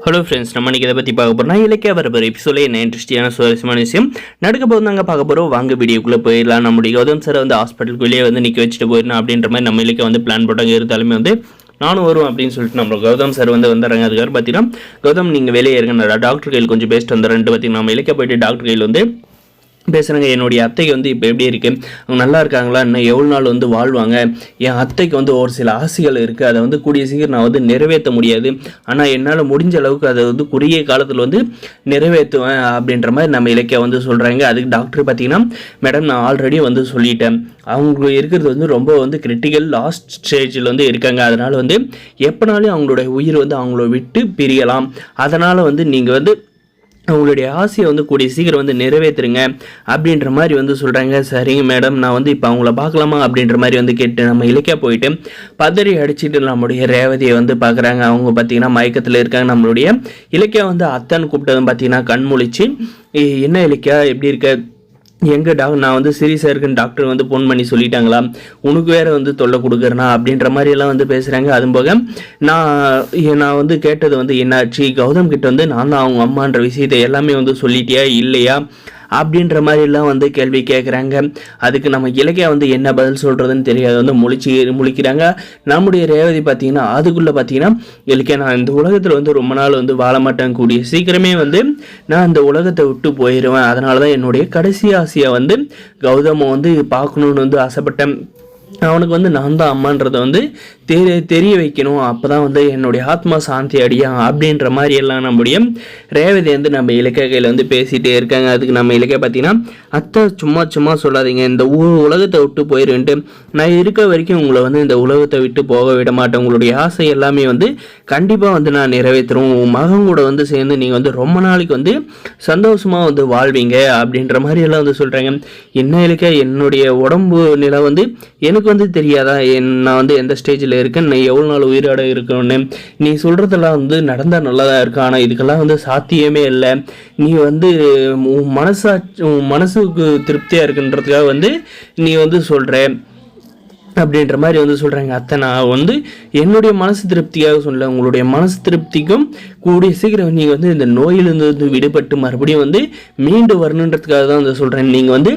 Hello friends, நம்ம இன்றைக்கி இதை பற்றி பார்க்க போகிறோம்னா இலக்கிய வரப்போகிற எபிசோடில் என்ன இன்ட்ரெஸ்டிங்கான சுவாரஸ்யமான விஷயம் நடக்க போது தாங்க பார்க்க போகிறோம். வாங்க வீடியோக்குள்ளே போயிடலாம். நம்முடைய கௌதம் சார் வந்து ஹாஸ்பிட்டலுக்கு வெளியே வந்து நிற்க வச்சுட்டு போயிடணும் அப்படின்ற மாதிரி நம்ம இலக்கிய வந்து பிளான் போட்டாங்க. இருந்தாலுமே வந்து நானும் வரும் அப்படின்னு சொல்லிட்டு நம்ம கௌதம் சார் வந்து வந்துடுறாங்க. அதுக்காக பார்த்தீங்கன்னா கௌதம் நீங்கள் வெளியே இருங்க, டாக்டர் கையில் கொஞ்சம் பேசிட்டு வந்துடுறேன்ட்டு பார்த்தீங்கன்னா நம்ம இலக்கிய போயிட்டு டாக்டர் கையில் வந்து பேசுகிறாங்க. என்னுடைய அத்தைக்கு வந்து இப்போ எப்படி இருக்குது, அவங்க நல்லா இருக்காங்களா, இன்னும் எவ்வளோ நாள் வந்து வாழ்வாங்க, என் அத்தைக்கு வந்து ஒரு சில ஆசைகள் இருக்குது, அதை வந்து கூடிய சீக்கிரம் நான் வந்து நிறைவேற்ற முடியாது, ஆனால் என்னால் முடிஞ்ச அளவுக்கு அதை வந்து குறுகிய காலத்தில் வந்து நிறைவேற்றுவேன் அப்படின்ற மாதிரி நம்ம இலக்கிய வந்து சொல்கிறாங்க. அதுக்கு டாக்டர் பார்த்தீங்கன்னா, மேடம் நான் ஆல்ரெடி வந்து சொல்லிட்டேன், அவங்க இருக்கிறது வந்து ரொம்ப வந்து கிரிட்டிக்கல் லாஸ்ட் ஸ்டேஜில் வந்து இருக்காங்க, அதனால் வந்து எப்போனாலும் அவங்களுடைய உயிர் வந்து அவங்கள விட்டு பிரியலாம், அதனால் வந்து நீங்கள் வந்து அவங்களுடைய ஆசையை வந்து கூடிய சீக்கிரம் வந்து நிறைவேற்றுருங்க அப்படின்ற மாதிரி வந்து சொல்கிறாங்க. சரிங்க மேடம், நான் வந்து இப்போ அவங்கள பார்க்கலாமா அப்படின்ற மாதிரி வந்து கேட்டு நம்ம இலக்கியா போயிட்டு பதறி அடிச்சுட்டு நம்மளுடைய ரேவதியை வந்து பார்க்குறாங்க. அவங்க பார்த்தீங்கன்னா மயக்கத்தில் இருக்காங்க. நம்மளுடைய இலக்கியா வந்து அத்தான்னு கூப்பிட்டதும் பார்த்தீங்கன்னா கண் முழிச்சு, என்ன இலக்கியா எப்படி இருக்க, எங்கே நான் வந்து சீரியஸாக இருக்குன்னு டாக்டர் வந்து ஃபோன் பண்ணி சொல்லிட்டாங்களா, உனக்கு வேறு வந்து தொல்லை கொடுக்குறேனா அப்படின்ற மாதிரியெல்லாம் வந்து பேசுகிறாங்க. அதுவும் போக நான் வந்து கேட்டது வந்து என்னாச்சு, கௌதம் கிட்ட வந்து நான் தான் அவங்க அம்மான்ற விஷயத்தை எல்லாமே வந்து சொல்லிட்டியா இல்லையா அப்படின்ற மாதிரிலாம் வந்து கேள்வி கேட்குறாங்க. அதுக்கு நம்ம இலக்கியா வந்து என்ன பதில் சொல்கிறதுன்னு தெரியாது, வந்து முழிக்கிறாங்க. நம்முடைய ரேவதி பார்த்தீங்கன்னா அதுக்குள்ளே பார்த்தீங்கன்னா இலக்கியா நான் இந்த உலகத்தில் வந்து ரொம்ப நாள் வந்து வாழ மாட்டேன், கூடிய சீக்கிரமே வந்து நான் இந்த உலகத்தை விட்டு போயிடுவேன், அதனால தான் என்னுடைய கடைசி ஆசையை வந்து கௌதமை வந்து பார்க்கணுன்னு வந்து ஆசைப்பட்டேன், அவனுக்கு வந்து நான் தான் அம்மான்றதை வந்து தெரிய வைக்கணும், அப்போ தான் வந்து என்னுடைய ஆத்மா சாந்தி அடியா அப்படின்ற மாதிரி எல்லாம் நம்முடைய ரேவதி வந்து நம்ம இலக்கிய கையில் வந்து பேசிகிட்டே இருக்காங்க. அதுக்கு நம்ம இலக்கிய பார்த்தீங்கன்னா, அத்தை சும்மா சொல்லாதீங்க, இந்த உலகத்தை விட்டு போயிருன்ட்டு நான் இருக்க வரைக்கும் உங்களை வந்து இந்த உலகத்தை விட்டு போக விட மாட்டேன், உங்களுடைய ஆசை எல்லாமே வந்து கண்டிப்பாக வந்து நான் நிறைவேற்றுறோம், உன் மகன் கூட வந்து சேர்ந்து நீங்கள் வந்து ரொம்ப நாளைக்கு வந்து சந்தோஷமாக வந்து வாழ்வீங்க அப்படின்ற மாதிரி எல்லாம் வந்து சொல்கிறாங்க. என்ன இலக்கிய, என்னுடைய உடம்பு நிலை வந்து எனக்கு வந்து தெரியாதா, நான் வந்து எந்த ஸ்டேஜில் இருக்கேன், நான் எவ்வளோ நாள் உயிரோட இருக்கணும்னு, நீ சொல்கிறதெல்லாம் வந்து நடந்தால் நல்லா தான் இருக்கு, ஆனால் இதுக்கெல்லாம் வந்து சாத்தியமே இல்லை, நீ வந்து உன் மனசுக்கு திருப்தியாக இருக்குன்றதுக்காக வந்து நீ வந்து சொல்கிற அப்படின்ற மாதிரி வந்து சொல்கிறாங்க. அத்தை நான் வந்து என்னுடைய மனசு திருப்திக்காக சொல்ல, உங்களுடைய மனசு திருப்திக்கும் கூடிய சீக்கிரம் நீங்கள் வந்து இந்த நோயிலிருந்து வந்து விடுபட்டு மறுபடியும் வந்து மீண்டு வரணுன்றதுக்காக தான் வந்து சொல்கிறேன். நீங்கள் வந்து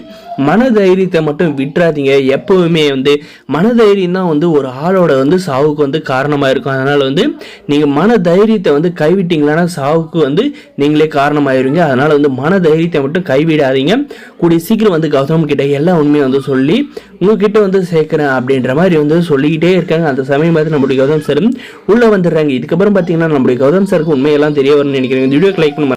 மனதைரியத்தை மட்டும் விட்டுறாதீங்க, எப்போவுமே வந்து மனதைரியம் தான் வந்து ஒரு ஆளோட வந்து சாவுக்கு வந்து காரணமாக இருக்கும், அதனால் வந்து நீங்கள் மனதைரியத்தை வந்து கைவிட்டீங்களான்னா சாவுக்கு வந்து நீங்களே காரணமாயிருவீங்க, அதனால் வந்து மனதைரியத்தை மட்டும் கைவிடாதீங்க, கூடிய சீக்கிரம் வந்து கௌதம் கிட்ட எல்லா உண்மையை வந்து சொல்லி உங்ககிட்ட வந்து சேர்க்குறேன் அப்படின்ற மாதிரி வந்து சொல்லிக்கிட்டே இருக்காங்க. அந்த சமயம் பார்த்து நம்முடைய கௌதம் சார் உள்ளே வந்துடுறாங்க. இதுக்கப்புறம் பார்த்தீங்கன்னா நம்முடைய கௌதம் சாருக்கு உண்மையெல்லாம் தெரிய வரும்னு நினைக்கிறேன். இந்த வீடியோக்கு லைக் பண்ணி